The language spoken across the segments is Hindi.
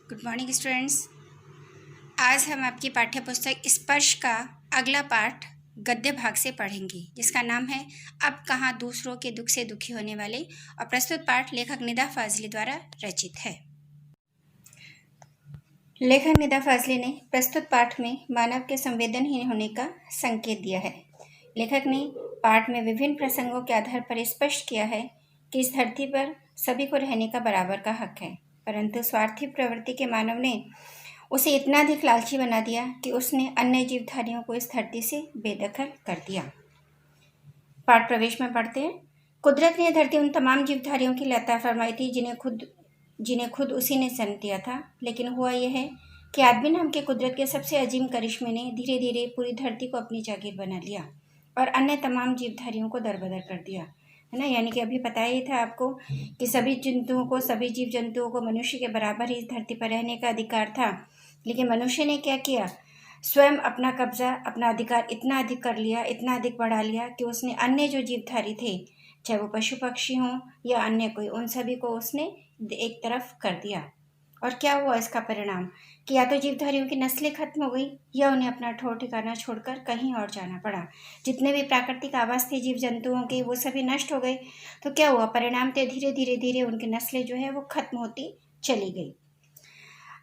Good morning students. आज हम आपकी पाठ्य पुस्तक स्पर्श का अगला पाठ गद्य भाग से पढ़ेंगे, जिसका नाम है अब कहाँ दूसरों के दुख से दुखी होने वाले। और प्रस्तुत पाठ लेखक निदा फाजली द्वारा रचित है। लेखक निदा फाजली ने प्रस्तुत पाठ में मानव के संवेदनहीन होने का संकेत दिया है। लेखक ने पाठ में विभिन्न प्रसंगों के आधार पर स्पष्ट किया है कि इस धरती पर सभी को रहने का बराबर का हक है, परंतु स्वार्थी प्रवृत्ति के मानव ने उसे इतना अधिक लालची बना दिया कि उसने अन्य जीवधारियों को इस धरती से बेदखल कर दिया। पाठ प्रवेश में पढ़ते हैं। कुदरत ने धरती उन तमाम जीवधारियों की लता फरमाई थी जिन्हें खुद उसी ने जन्म दिया था, लेकिन हुआ यह है कि आदमी नाम के कुदरत के सबसे अजीम करिश्मे ने धीरे धीरे पूरी धरती को अपनी जागीर बना लिया और अन्य तमाम जीवधारियों को दरबदर कर दिया, है ना। यानी कि अभी पता ही था आपको कि सभी जीव जंतुओं को मनुष्य के बराबर ही इस धरती पर रहने का अधिकार था, लेकिन मनुष्य ने क्या किया, स्वयं अपना कब्जा, अपना अधिकार इतना अधिक कर लिया, इतना अधिक बढ़ा लिया कि उसने अन्य जो जीवधारी थे, चाहे वो पशु पक्षी हों या अन्य कोई, उन सभी को उसने एक तरफ कर दिया। और क्या हुआ इसका परिणाम कि या तो जीवधारियों की नस्लें खत्म हो गई या उन्हें अपना ठौर ठिकाना छोड़कर कहीं और जाना पड़ा। जितने भी प्राकृतिक आवास थे जीव जंतुओं के, वो सभी नष्ट हो गए। तो क्या हुआ, परिणाम थे धीरे धीरे उनकी नस्लें जो है वो खत्म होती चली गई।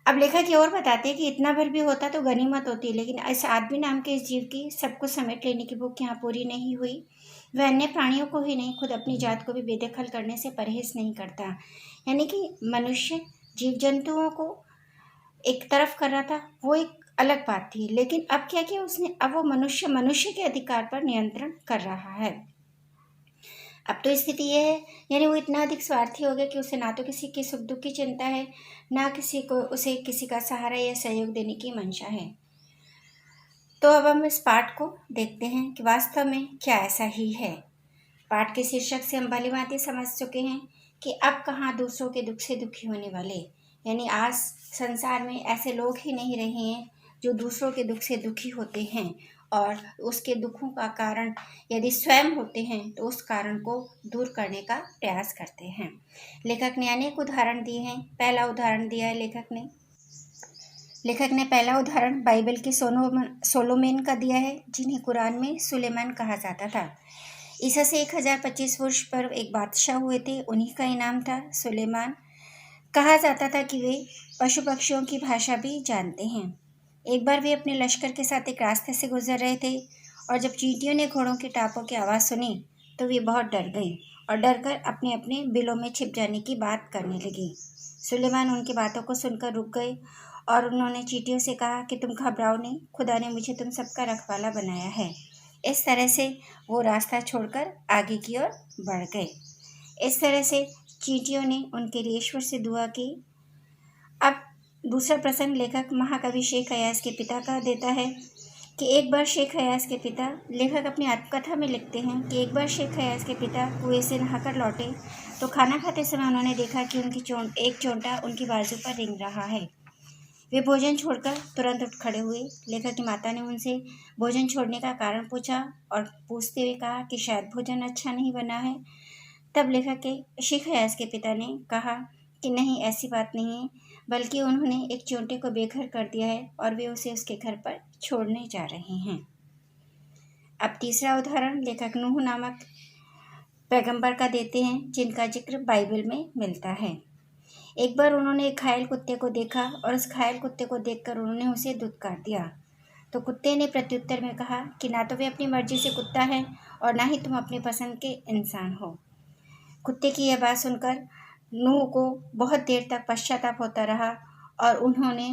अब लेखक ये और बताते हैं कि इतना भर भी होता तो गनीमत होती, लेकिन इस आदमी नाम के इस जीव की सब कुछ समेट लेने की भूख यहाँ पूरी नहीं हुई। वह अन्य प्राणियों को ही नहीं, खुद अपनी जात को भी बेदखल करने से परहेज नहीं करता। यानी कि मनुष्य जीव जंतुओं को एक तरफ कर रहा था, वो एक अलग बात थी, लेकिन अब क्या किया उसने, अब वो मनुष्य के अधिकार पर नियंत्रण कर रहा है। अब तो स्थिति ये है, यानी वो इतना अधिक स्वार्थी हो गया कि उसे ना तो किसी के सुख दुख की चिंता है, ना उसे किसी का सहारा या सहयोग देने की मंशा है। तो अब हम इस पाठ को देखते हैं कि वास्तव में क्या ऐसा ही है। पाठ के शीर्षक से हम भली भांति समझ चुके हैं कि अब कहाँ दूसरों के दुख से दुखी होने वाले, यानी आज संसार में ऐसे लोग ही नहीं रहे हैं जो दूसरों के दुख से दुखी होते हैं, और उसके दुखों का कारण यदि स्वयं होते हैं तो उस कारण को दूर करने का प्रयास करते हैं। लेखक ने अनेक उदाहरण दिए हैं। पहला उदाहरण दिया है लेखक ने पहला उदाहरण बाइबल के सोलोमन का दिया है, जिन्हें कुरान में सुलेमान कहा जाता था। ईसा से 1025 वर्ष पर एक बादशाह हुए थे, उन्हीं का इनाम था सुलेमान। कहा जाता था कि वे पशु पक्षियों की भाषा भी जानते हैं। एक बार वे अपने लश्कर के साथ एक रास्ते से गुजर रहे थे और जब चींटियों ने घोड़ों के टापों की आवाज़ सुनी तो वे बहुत डर गई और डरकर अपने अपने बिलों में छिप जाने की बात करने लगी। सुलेमान उनकी बातों को सुनकर रुक गए और उन्होंने चींटियों से कहा कि तुम घबराओ नहीं, खुदा ने मुझे तुम सबका रखवाला बनाया है। इस तरह से वो रास्ता छोड़कर आगे की ओर बढ़ गए। इस तरह से चींटियों ने उनके लिए ईश्वर से दुआ की। अब दूसरा प्रसंग लेखक महाकवि शेख हयास के पिता का देता है कि एक बार शेख हयास के पिता, लेखक अपनी आत्मकथा में लिखते हैं कि एक बार शेख हयास के पिता कुएं से नहाकर लौटे तो खाना खाते समय उन्होंने देखा कि उनकी एक चोंटा उनकी बाजू पर रेंग रहा है। वे भोजन छोड़कर तुरंत उठ खड़े हुए। लेखक की माता ने उनसे भोजन छोड़ने का कारण पूछा और पूछते हुए कहा कि शायद भोजन अच्छा नहीं बना है। तब लेखक के शेख हयास के पिता ने कहा कि नहीं, ऐसी बात नहीं है, बल्कि उन्होंने एक चोंटे को बेघर कर दिया है और वे उसे उसके घर पर छोड़ने जा रहे हैं। अब तीसरा उदाहरण लेखक नूह नामक पैगंबर का देते हैं, जिनका जिक्र बाइबल में मिलता है। एक बार उन्होंने एक घायल कुत्ते को देखा और उस घायल कुत्ते को देखकर उन्होंने उसे धुतकार दिया। तो कुत्ते ने प्रत्युत्तर में कहा कि ना तो वे अपनी मर्जी से कुत्ता है और ना ही तुम अपनी पसंद के इंसान हो। कुत्ते की यह बात सुनकर नूह को बहुत देर तक पश्चाताप होता रहा और उन्होंने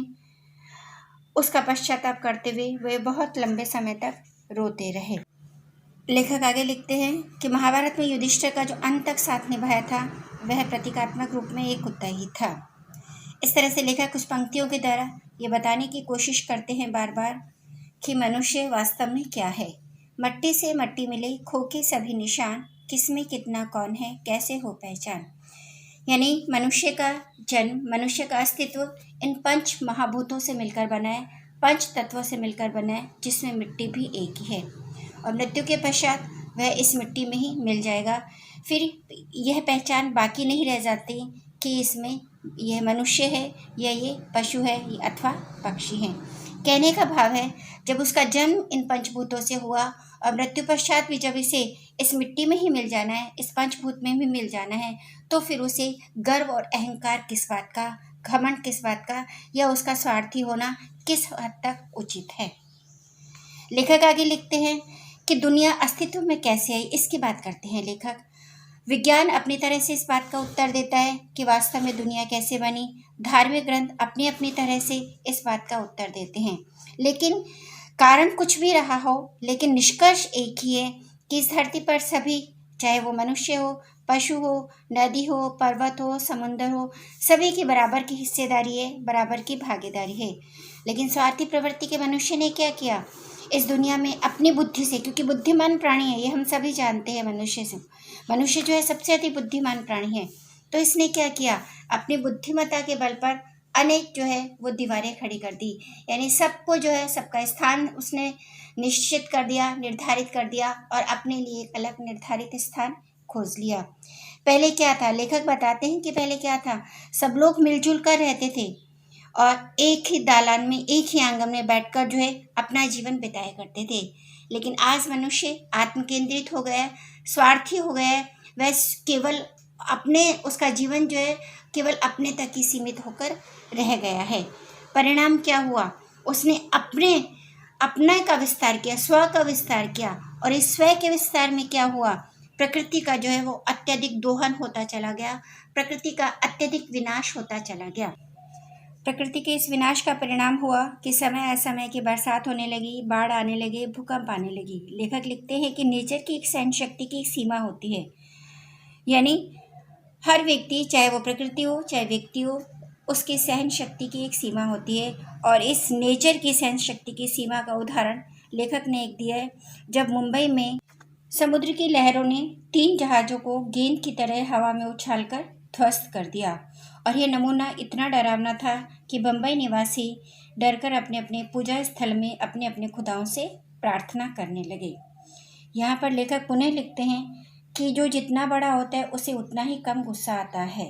उसका पश्चाताप करते हुए वे बहुत लंबे समय तक रोते रहे। लेखक आगे लिखते हैं कि महाभारत में युधिष्ठिर का जो अंत तक साथ निभाया था वह प्रतीकात्मक रूप में एक कुत्ता ही था। इस तरह से लेखक कुछ पंक्तियों के द्वारा ये बताने की कोशिश करते हैं बार बार कि मनुष्य वास्तव में क्या है। मट्टी से मट्टी मिले खो के सभी निशान, किसमें कितना कौन है कैसे हो पहचान। यानी मनुष्य का जन्म, मनुष्य का अस्तित्व इन पंच महाभूतों से मिलकर बना है, पंच तत्वों से मिलकर बना है, जिसमें मिट्टी भी एक ही है और मृत्यु के पश्चात वह इस मिट्टी में ही मिल जाएगा। फिर यह पहचान बाकी नहीं रह जाती कि इसमें यह मनुष्य है या ये पशु है अथवा पक्षी हैं। कहने का भाव है, जब उसका जन्म इन पंचभूतों से हुआ और मृत्यु पश्चात भी जब इसे इस मिट्टी में ही मिल जाना है, इस पंचभूत में भी मिल जाना है, तो फिर उसे गर्व और अहंकार किस बात का, घमंड किस बात का, या उसका स्वार्थी होना किस हद तक उचित है। लेखक आगे लिखते हैं कि दुनिया अस्तित्व में कैसे आई, इसकी बात करते हैं लेखक। विज्ञान अपनी तरह से इस बात का उत्तर देता है कि वास्तव में दुनिया कैसे बनी। धार्मिक ग्रंथ अपनी अपनी तरह से इस बात का उत्तर देते हैं। लेकिन कारण कुछ भी रहा हो, लेकिन निष्कर्ष एक ही है कि इस धरती पर सभी, चाहे वो मनुष्य हो, पशु हो, नदी हो, पर्वत हो, समुद्र हो, सभी की बराबर की हिस्सेदारी है, बराबर की भागीदारी है। लेकिन स्वार्थी प्रवृत्ति के मनुष्य ने क्या किया, इस दुनिया में अपनी बुद्धि से, क्योंकि बुद्धिमान प्राणी है, ये हम सभी जानते हैं, मनुष्य जो है सबसे अधिक बुद्धिमान प्राणी है, तो इसने क्या किया, अपनी बुद्धिमत्ता के बल पर अनेक जो है वो दीवारें खड़ी कर दी। यानी सबको जो है, सबका स्थान उसने निश्चित कर दिया, निर्धारित कर दिया और अपने लिए एक अलग निर्धारित स्थान खोज लिया। पहले क्या था, लेखक बताते हैं कि पहले क्या था, सब लोग मिलजुल कर रहते थे और एक ही दालान में, एक ही आंगन में बैठकर जो है अपना जीवन बिताया करते थे। लेकिन आज मनुष्य आत्म केंद्रित हो गया है, स्वार्थी हो गया है, वह केवल अपने, उसका जीवन जो है केवल अपने तक ही सीमित होकर रह गया है। परिणाम क्या हुआ, उसने अपने का विस्तार किया, स्व का विस्तार किया, और इस स्व के विस्तार में क्या हुआ, प्रकृति का जो है वो अत्यधिक दोहन होता चला गया, प्रकृति का अत्यधिक विनाश होता चला गया। प्रकृति के इस विनाश का परिणाम हुआ कि समय असमय की बरसात होने लगी, बाढ़ आने लगे, भूकंप आने लगी। लेखक लिखते हैं कि नेचर की एक सहन शक्ति की एक सीमा होती है। यानी हर व्यक्ति, चाहे वो प्रकृति हो चाहे व्यक्ति हो, उसकी सहन शक्ति की एक सीमा होती है। और इस नेचर की सहन शक्ति की सीमा का उदाहरण लेखक ने एक दिया है, जब मुंबई में समुद्र की लहरों ने 3 जहाज़ों को गेंद की तरह हवा में उछालकर ध्वस्त कर दिया। और यह नमूना इतना डरावना था कि बम्बई निवासी डरकर अपने अपने पूजा स्थल में अपने अपने खुदाओं से प्रार्थना करने लगे। यहाँ पर लेखक पुनः लिखते हैं कि जो जितना बड़ा होता है उसे उतना ही कम गुस्सा आता है।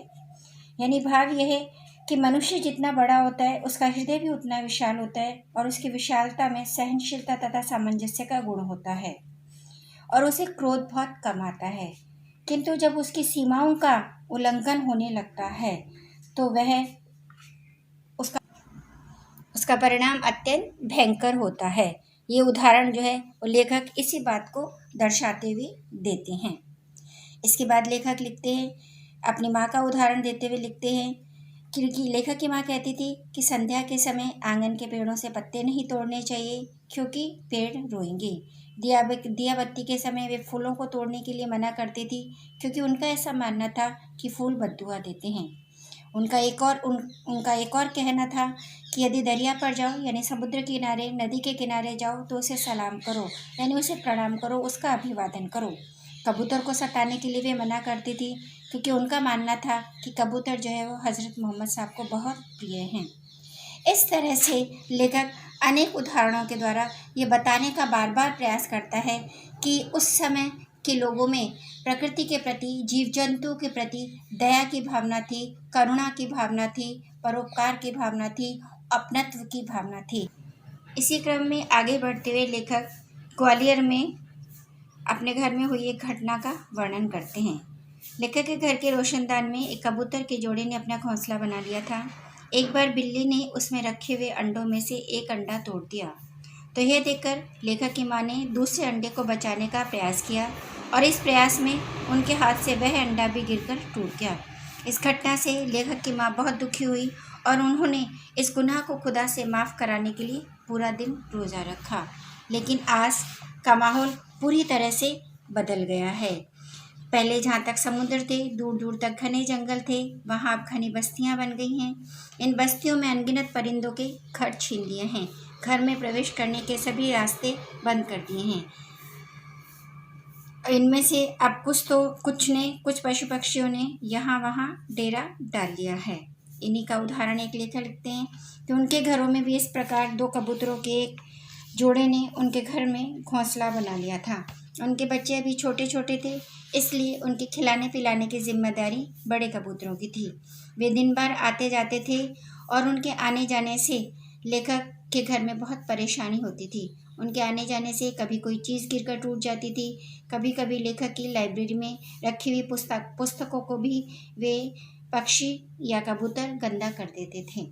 यानी भाव यह है कि मनुष्य जितना बड़ा होता है उसका हृदय भी उतना विशाल होता है, और उसकी विशालता में सहनशीलता तथा सामंजस्य का गुण होता है, और उसे क्रोध बहुत कम आता है। किंतु जब उसकी सीमाओं का उल्लंघन होने लगता है तो वह उसका परिणाम अत्यंत भयंकर होता है। ये उदाहरण जो है वो लेखक इसी बात को दर्शाते हुए देते हैं। इसके बाद लेखक लिखते हैं, अपनी माँ का उदाहरण देते हुए लिखते हैं, क्योंकि लेखक की माँ कहती थी कि संध्या के समय आंगन के पेड़ों से पत्ते नहीं तोड़ने चाहिए, क्योंकि पेड़ रोएंगे। दिया बत्ती के समय वे फूलों को तोड़ने के लिए मना करती थी, क्योंकि उनका ऐसा मानना था कि फूल बददुआ देते हैं। उनका एक और कहना था कि यदि दरिया पर जाओ, यानी समुद्र किनारे, नदी के किनारे जाओ, तो उसे सलाम करो, यानी उसे प्रणाम करो, उसका अभिवादन करो। कबूतर को सताने के लिए वे मना करती थी, क्योंकि उनका मानना था कि कबूतर जो है वो हज़रत मोहम्मद साहब को बहुत प्रिय हैं। इस तरह से लेखक अनेक उदाहरणों के द्वारा ये बताने का बार बार प्रयास करता है कि उस समय के लोगों में प्रकृति के प्रति, जीव जंतुओं के प्रति दया की भावना थी, करुणा की भावना थी, परोपकार की भावना थी, अपनत्व की भावना थी। इसी क्रम में आगे बढ़ते हुए लेखक ग्वालियर में अपने घर में हुई एक घटना का वर्णन करते हैं। लेखक के घर के रोशनदान में एक कबूतर के जोड़े ने अपना घोंसला बना लिया था। एक बार बिल्ली ने उसमें रखे हुए अंडों में से एक अंडा तोड़ दिया, तो यह देखकर लेखक की माँ ने दूसरे अंडे को बचाने का प्रयास किया, और इस प्रयास में उनके हाथ से वह अंडा भी गिरकर टूट गया। इस घटना से लेखक की माँ बहुत दुखी हुई और उन्होंने इस गुनाह को खुदा से माफ़ कराने के लिए पूरा दिन रोज़ा रखा। लेकिन आज का माहौल पूरी तरह से बदल गया है। पहले जहाँ तक समुद्र थे, दूर दूर तक घने जंगल थे, वहाँ अब घनी बस्तियाँ बन गई हैं। इन बस्तियों में अनगिनत परिंदों के घर छीन लिए हैं। घर में प्रवेश करने के सभी रास्ते बंद कर दिए हैं। इनमें से अब कुछ पशु पक्षियों ने यहाँ वहाँ डेरा डाल लिया है। इन्हीं का उदाहरण एक लेखक लिखते हैं कि उनके घरों में भी इस प्रकार 2 कबूतरों के एक जोड़े ने उनके घर में घोंसला बना लिया था। उनके बच्चे अभी छोटे छोटे थे, इसलिए उनके खिलाने पिलाने की जिम्मेदारी बड़े कबूतरों की थी। वे दिन भर आते जाते थे और उनके आने जाने से लेखक के घर में बहुत परेशानी होती थी। उनके आने जाने से कभी कोई चीज़ गिरकर टूट जाती थी, कभी कभी लेखक की लाइब्रेरी में रखी हुई पुस्तकों को भी वे पक्षी या कबूतर गंदा कर देते थे।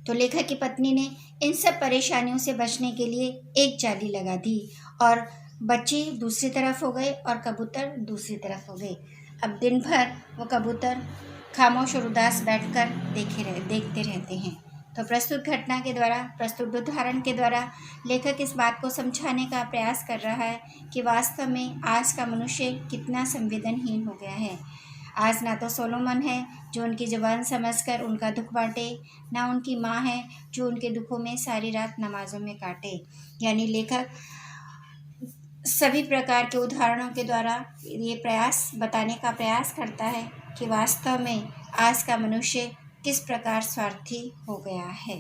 तो लेखक की पत्नी ने इन सब परेशानियों से बचने के लिए एक जाली लगा दी और बच्चे दूसरी तरफ हो गए और कबूतर दूसरी तरफ हो गए। अब दिन भर वो कबूतर खामोश और उदास बैठकर देखते रहते हैं। तो प्रस्तुत घटना के द्वारा, प्रस्तुत उदाहरण के द्वारा लेखक इस बात को समझाने का प्रयास कर रहा है कि वास्तव में आज का मनुष्य कितना संवेदनहीन हो गया है। आज ना तो सोलोमन है जो उनकी ज़ुबान समझकर उनका दुख बांटे, ना उनकी माँ है जो उनके दुखों में सारी रात नमाज़ों में काटे। यानी लेखक सभी प्रकार के उदाहरणों के द्वारा ये बताने का प्रयास करता है कि वास्तव में आज का मनुष्य किस प्रकार स्वार्थी हो गया है।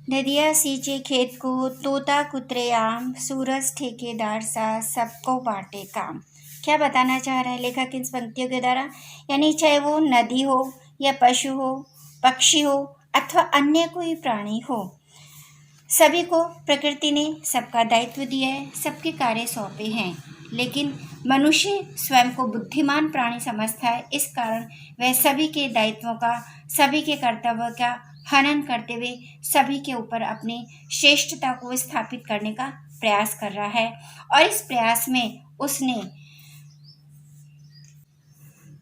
नदिया सींचे खेत को, तोता कुतरे आम, सूरज ठेकेदार सा, सबको बांटे काम। क्या बताना चाह रहा है लेखक इन पंक्तियों के द्वारा? यानी चाहे वो नदी हो या पशु हो, पक्षी हो अथवा अन्य कोई प्राणी हो, सभी को प्रकृति ने सबका दायित्व दिया है, सबके कार्य सौंपे हैं। लेकिन मनुष्य स्वयं को बुद्धिमान प्राणी समझता है, इस कारण वह सभी के दायित्वों का, सभी के कर्तव्य का हनन करते हुए सभी के ऊपर अपनी श्रेष्ठता को स्थापित करने का प्रयास कर रहा है। और इस प्रयास में उसने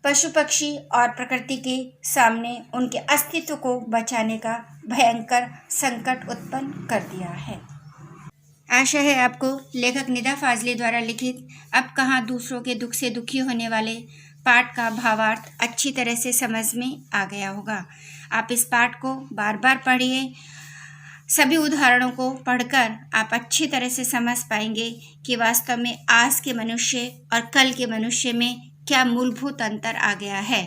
पशु पक्षी और प्रकृति के सामने उनके अस्तित्व को बचाने का भयंकर संकट उत्पन्न कर दिया है। आशा है आपको लेखक निदा फाजली द्वारा लिखित अब कहाँ दूसरों के दुख से दुखी होने वाले पाठ का भावार्थ अच्छी तरह से समझ में आ गया होगा। आप इस पाठ को बार बार पढ़िए। सभी उदाहरणों को पढ़कर आप अच्छी तरह से समझ पाएंगे कि वास्तव में आज के मनुष्य और कल के मनुष्य में क्या मूलभूत अंतर आ गया है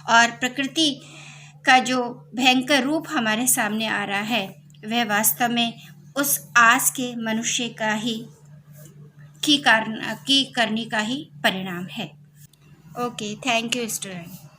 और प्रकृति का जो भयंकर रूप हमारे सामने आ रहा है वह वास्तव में उस आज के मनुष्य का ही की करनी का ही परिणाम है। Okay, thank you student.